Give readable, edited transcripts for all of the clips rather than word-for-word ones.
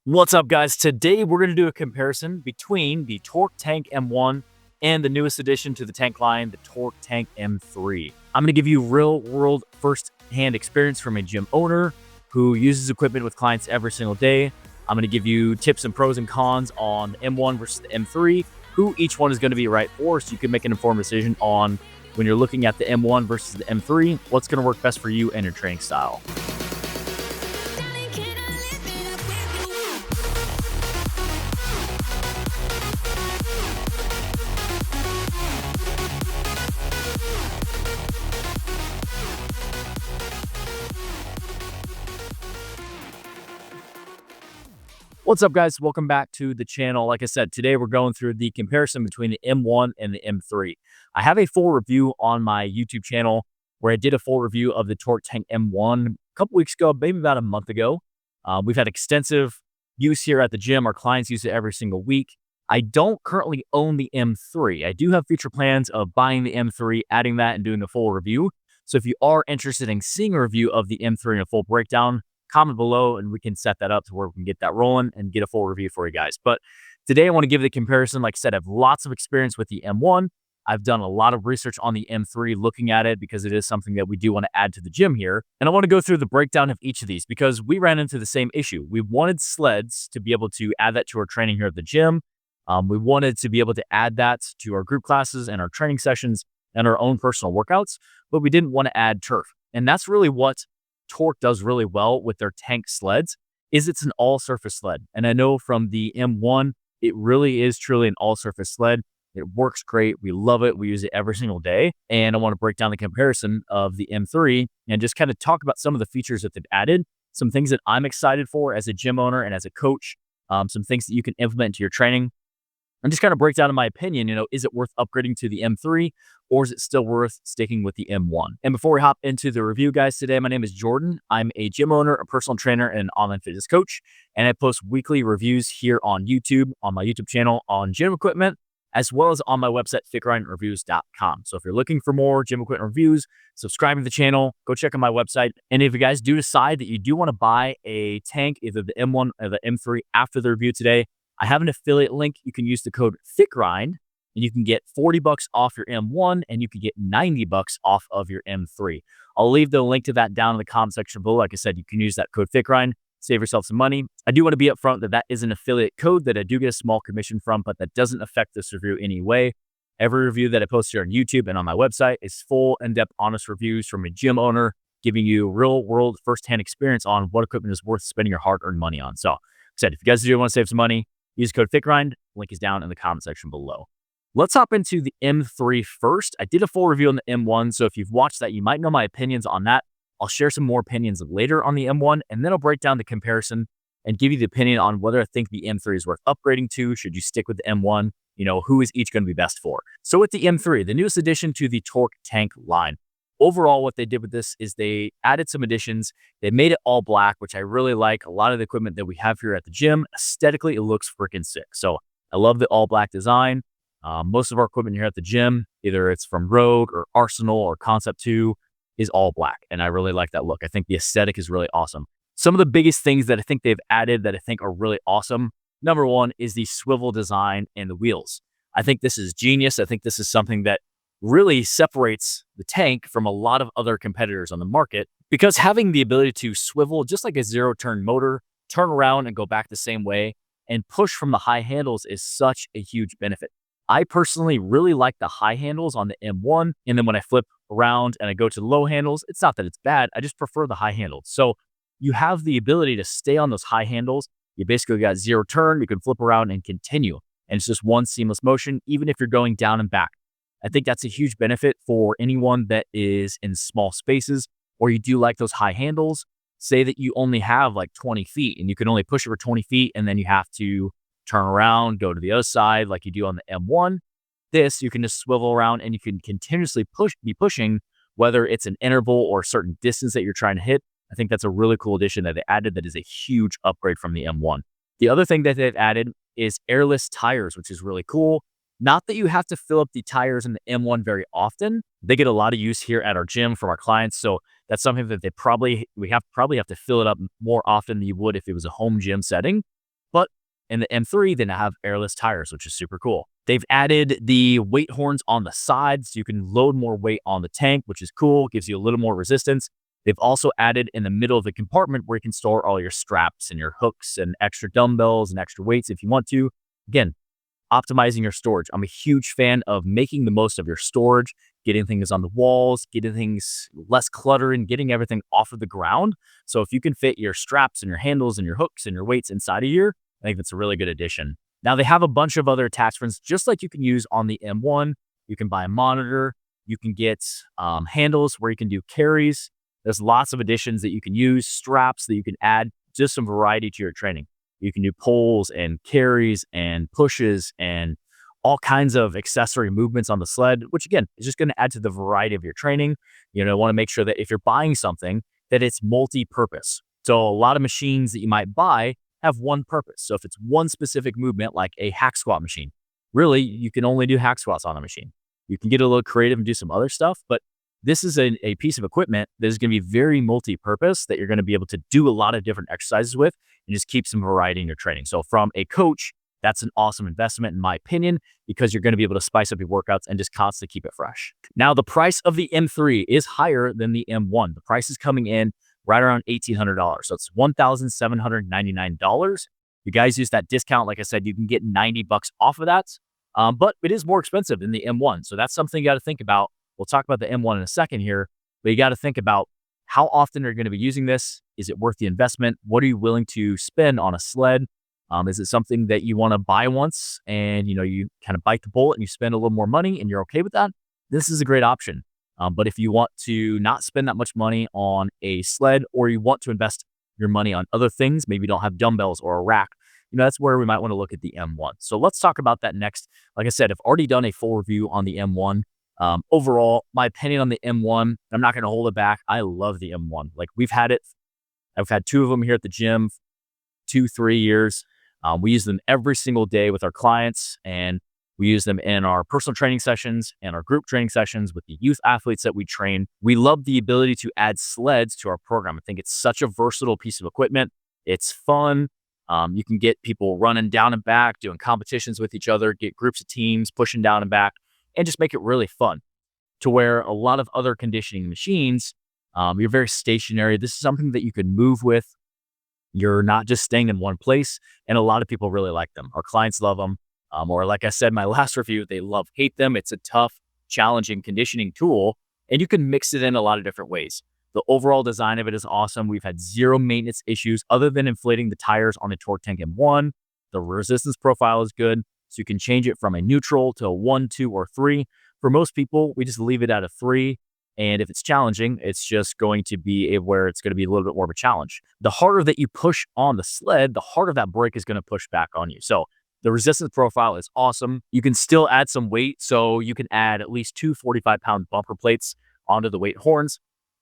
What's up, guys? Today we're going to do a comparison between the Torque Tank M1 and the newest addition to the tank line, the Torque Tank M3. I'm going to give you real-world first-hand experience from a gym owner who uses equipment with clients every single day. I'm going to give you tips and pros and cons on the M1 versus the M3, who each one is going to be right for, so you can make an informed decision on when you're looking at the M1 versus the M3, what's going to work best for you and your training style. What's up, guys? Welcome back to the channel. Like I said, today we're going through the comparison between the M1 and the M3. I have a full review on my YouTube channel where I did a full review of the Torque Tank M1 a couple weeks ago, maybe about a month ago. We've had extensive use here at the gym. Our clients use it every single week. I don't currently own the M3. I do have future plans of buying the M3, adding that, and doing a full review. So if you are interested in seeing a review of the M3 and a full breakdown, comment below and we can set that up to where we can get that rolling and get a full review for you guys. But today I want to give the comparison. Like I said, I have lots of experience with the M1. I've done a lot of research on the M3 looking at it because it is something that we do want to add to the gym here. And I want to go through the breakdown of each of these because we ran into the same issue. We wanted sleds to be able to add that to our training here at the gym. We wanted to be able to add that to our group classes and our training sessions and our own personal workouts, but we didn't want to add turf. And that's really what Torque does really well with their tank sleds, is it's an all-surface sled. And I know from the M1, it really is truly an all-surface sled. It works great. We love it. We use it every single day. And I want to break down the comparison of the M3 and just kind of talk about some of the features that they've added, some things that I'm excited for as a gym owner and as a coach, some things that you can implement into your training. And just kind of break down in my opinion, is it worth upgrading to the M3 or is it still worth sticking with the M1? And before we hop into the review, guys, today, my name is Jordan. I'm a gym owner, a personal trainer, and an online fitness coach. And I post weekly reviews here on YouTube, on my YouTube channel, on gym equipment, as well as on my website, fitgrindreviews.com. So if you're looking for more gym equipment reviews, subscribe to the channel, go check out my website. And if you guys do decide that you do want to buy a tank, either the M1 or the M3 after the review today, I have an affiliate link. You can use the code FITGRIND and you can get $40 off your M1 and you can get $90 off of your M3. I'll leave the link to that down in the comment section below. Like I said, you can use that code FITGRIND, save yourself some money. I do want to be upfront that that is an affiliate code that I do get a small commission from, but that doesn't affect this review any way. Every review that I post here on YouTube and on my website is full, in-depth, honest reviews from a gym owner, giving you real-world, first-hand experience on what equipment is worth spending your hard-earned money on. So, like I said, if you guys do want to save some money, use code FITGRIND. Link is down in the comment section below. Let's hop into the M3 first. I did a full review on the M1, so if you've watched that, you might know my opinions on that. I'll share some more opinions later on the M1, and then I'll break down the comparison and give you the opinion on whether I think the M3 is worth upgrading to. Should you stick with the M1? Who is each going to be best for? So with the M3, the newest addition to the Torque Tank line. Overall, what they did with this is they added some additions. They made it all black, which I really like. A lot of the equipment that we have here at the gym, aesthetically, it looks freaking sick. So I love the all black design. Most of our equipment here at the gym, either it's from Rogue or Arsenal or Concept 2, is all black. And I really like that look. I think the aesthetic is really awesome. Some of the biggest things that I think they've added that I think are really awesome, number one is the swivel design and the wheels. I think this is genius. I think this is something that really separates the tank from a lot of other competitors on the market, because having the ability to swivel just like a zero-turn motor, turn around and go back the same way, and push from the high handles is such a huge benefit. I personally really like the high handles on the M1, and then when I flip around and I go to the low handles, it's not that it's bad, I just prefer the high handles. So you have the ability to stay on those high handles. You basically got zero turn, you can flip around and continue, and it's just one seamless motion, even if you're going down and back. I think that's a huge benefit for anyone that is in small spaces or you do like those high handles. Say that you only have like 20 feet and you can only push it for 20 feet and then you have to turn around, go to the other side like you do on the M1. This, you can just swivel around and you can continuously be pushing, whether it's an interval or a certain distance that you're trying to hit. I think that's a really cool addition that they added that is a huge upgrade from the M1. The other thing that they've added is airless tires, which is really cool. Not that you have to fill up the tires in the M1 very often. They get a lot of use here at our gym from our clients. So that's something that we probably have to fill it up more often than you would if it was a home gym setting. But in the M3, they now have airless tires, which is super cool. They've added the weight horns on the sides, so you can load more weight on the tank, which is cool, gives you a little more resistance. They've also added in the middle of the compartment where you can store all your straps and your hooks and extra dumbbells and extra weights if you want to. Again, optimizing your storage. I'm a huge fan of making the most of your storage, getting things on the walls, getting things less clutter, and getting everything off of the ground. So if you can fit your straps and your handles and your hooks and your weights inside of here, I think that's a really good addition. Now they have a bunch of other attachments, just like you can use on the M1. You can buy a monitor. You can get handles where you can do carries. There's lots of additions that you can use, straps that you can add, just some variety to your training. You can do pulls and carries and pushes and all kinds of accessory movements on the sled, which again is just going to add to the variety of your training. You know, want to make sure that if you're buying something, that it's multi-purpose. So a lot of machines that you might buy have one purpose. So if it's one specific movement, like a hack squat machine, really you can only do hack squats on a machine. You can get a little creative and do some other stuff, but this is a piece of equipment that is going to be very multi-purpose that you're going to be able to do a lot of different exercises with and just keep some variety in your training. So from a coach, that's an awesome investment in my opinion, because you're going to be able to spice up your workouts and just constantly keep it fresh. Now, the price of the M3 is higher than the M1. The price is coming in right around $1,800. So it's $1,799. You guys use that discount. Like I said, you can get 90 bucks off of that. But it is more expensive than the M1. So that's something you got to think about. We'll talk about the M1 in a second here, but you got to think about how often are you going to be using this? Is it worth the investment? What are you willing to spend on a sled? Is it something that you want to buy once and you kind of bite the bullet and you spend a little more money and you're okay with that? This is a great option. But if you want to not spend that much money on a sled, or you want to invest your money on other things, maybe you don't have dumbbells or a rack, that's where we might want to look at the M1. So let's talk about that next. Like I said, I've already done a full review on the M1. Overall, my opinion on the M1, I'm not going to hold it back. I love the M1. Like I've had two of them here at the gym, 2-3 years. We use them every single day with our clients, and we use them in our personal training sessions and our group training sessions with the youth athletes that we train. We love the ability to add sleds to our program. I think it's such a versatile piece of equipment. It's fun. You can get people running down and back, doing competitions with each other, get groups of teams pushing down and back, and just make it really fun. To where a lot of other conditioning machines, you're very stationary. This is something that you can move with. You're not just staying in one place, and a lot of people really like them. Our clients love them. Or like I said in my last review, they hate them. It's a tough, challenging conditioning tool, and you can mix it in a lot of different ways. The overall design of it is awesome. We've had zero maintenance issues other than inflating the tires on the Torque Tank M1. The resistance profile is good, so you can change it from a neutral to a 1, 2, or 3. For most people, we just leave it at a 3. And if it's challenging, it's just going to be where it's going to be a little bit more of a challenge. The harder that you push on the sled, the harder that brake is going to push back on you. So the resistance profile is awesome. You can still add some weight. So you can add at least 2 45-pound bumper plates onto the weight horns.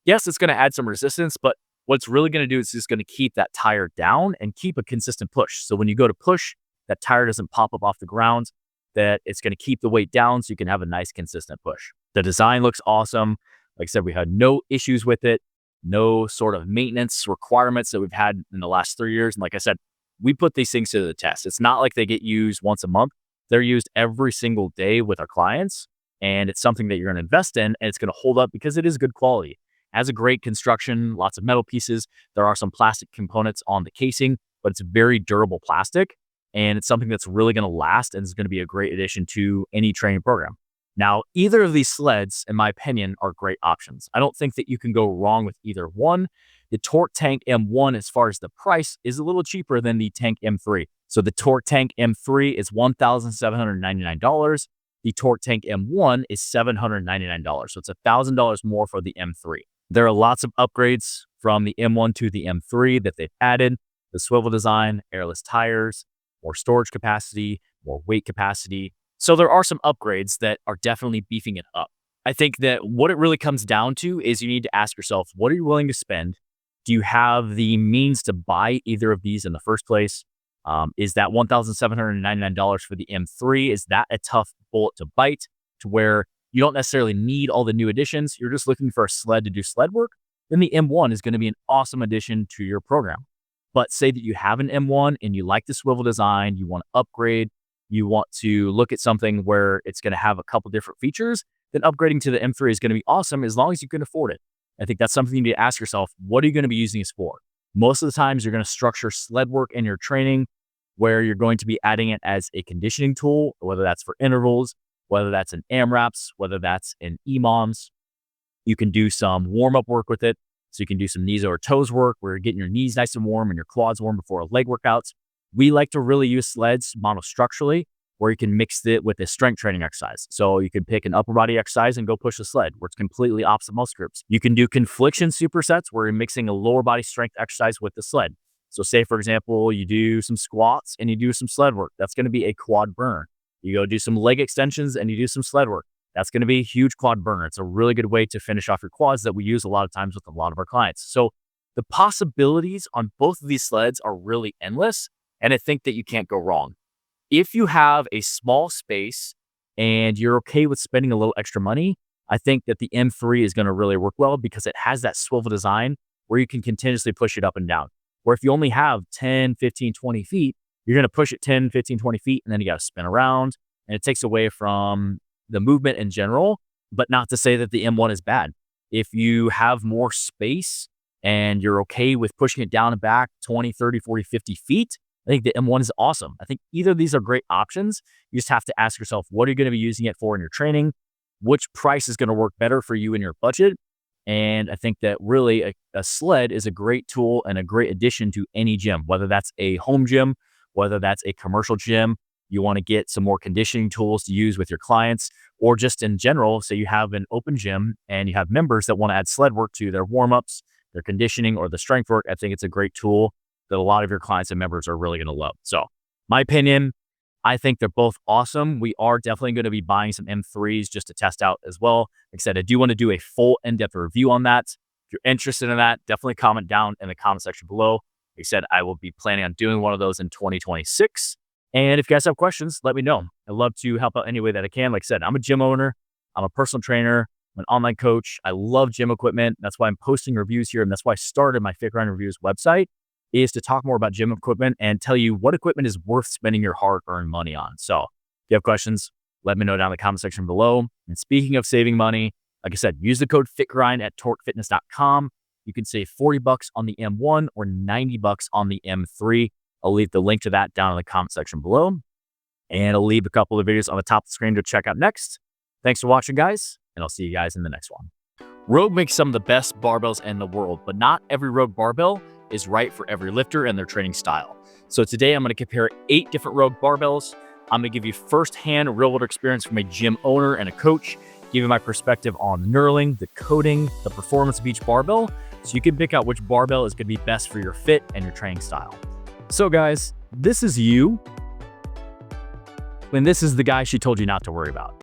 Yes, it's going to add some resistance, but what it's really going to do is just going to keep that tire down and keep a consistent push. So when you go to push, that tire doesn't pop up off the ground, that it's going to keep the weight down so you can have a nice consistent push. The design looks awesome. Like I said, we had no issues with it, no sort of maintenance requirements that we've had in the last 3 years. And like I said, we put these things to the test. It's not like they get used once a month. They're used every single day with our clients. And it's something that you're going to invest in, and it's going to hold up because it is good quality. It has a great construction, lots of metal pieces. There are some plastic components on the casing, but it's very durable plastic. And it's something that's really going to last and is going to be a great addition to any training program. Now, either of these sleds, in my opinion, are great options. I don't think that you can go wrong with either one. The Torque Tank M1, as far as the price, is a little cheaper than the Tank M3. So the Torque Tank M3 is $1,799. The Torque Tank M1 is $799. So it's $1,000 more for the M3. There are lots of upgrades from the M1 to the M3 that they've added. The swivel design, airless tires, more storage capacity, more weight capacity. So there are some upgrades that are definitely beefing it up. I think that what it really comes down to is you need to ask yourself, what are you willing to spend? Do you have the means to buy either of these in the first place? Is that $1,799 for the M3? Is that a tough bullet to bite to where you don't necessarily need all the new additions? You're just looking for a sled to do sled work? Then the M1 is going to be an awesome addition to your program. But say that you have an M1 and you like the swivel design, you want to upgrade, you want to look at something where it's going to have a couple different features, then upgrading to the M3 is going to be awesome as long as you can afford it. I think that's something you need to ask yourself, what are you going to be using this for? Most of the times you're going to structure sled work in your training where you're going to be adding it as a conditioning tool, whether that's for intervals, whether that's in AMRAPs, whether that's in EMOMs. You can do some warm-up work with it. So you can do some knees over toes work where you're getting your knees nice and warm and your quads warm before leg workouts. We like to really use sleds monostructurally where you can mix it with a strength training exercise. So you can pick an upper body exercise and go push the sled where it's completely opposite muscle groups. You can do confliction supersets where you're mixing a lower body strength exercise with the sled. So say, for example, you do some squats and you do some sled work. That's going to be a quad burner. You go do some leg extensions and you do some sled work. That's going to be a huge quad burner. It's a really good way to finish off your quads that we use a lot of times with a lot of our clients. So the possibilities on both of these sleds are really endless. And I think that you can't go wrong. If you have a small space and you're okay with spending a little extra money, I think that the M3 is going to really work well because it has that swivel design where you can continuously push it up and down. Where if you only have 10, 15, 20 feet, you're going to push it 10, 15, 20 feet, and then you got to spin around. And it takes away from the movement in general, but not to say that the M1 is bad. If you have more space and you're okay with pushing it down and back 20, 30, 40, 50 feet, I think the M1 is awesome. I think either of these are great options. You just have to ask yourself, what are you going to be using it for in your training? Which price is going to work better for you in your budget? And I think that really a sled is a great tool and a great addition to any gym, whether that's a home gym, whether that's a commercial gym. You want to get some more conditioning tools to use with your clients, or just in general, say you have an open gym and you have members that want to add sled work to their warm-ups, their conditioning, or the strength work. I think it's a great tool that a lot of your clients and members are really going to love. So my opinion, I think they're both awesome. We are definitely going to be buying some M3s just to test out as well. Like I said, I do want to do a full in-depth review on that. If you're interested in that, definitely comment down in the comment section below. Like I said, I will be planning on doing one of those in 2026. And if you guys have questions, let me know. I'd love to help out any way that I can. Like I said, I'm a gym owner. I'm a personal trainer. I'm an online coach. I love gym equipment. That's why I'm posting reviews here. And that's why I started my Fake Grind Reviews website, is to talk more about gym equipment and tell you what equipment is worth spending your hard-earned money on. So if you have questions, let me know down in the comment section below. And speaking of saving money, like I said, use the code FitGrind at torquefitness.com. You can save $40 on the M1 or $90 on the M3. I'll leave the link to that down in the comment section below. And I'll leave a couple of videos on the top of the screen to check out next. Thanks for watching, guys, and I'll see you guys in the next one. Rogue makes some of the best barbells in the world, but not every Rogue barbell is right for every lifter and their training style. So today I'm going to compare 8 different Rogue barbells. I'm going to give you firsthand real-world experience from a gym owner and a coach, give you my perspective on knurling, the coding, the performance of each barbell, so you can pick out which barbell is going to be best for your fit and your training style. So guys, this is you, and this is the guy she told you not to worry about.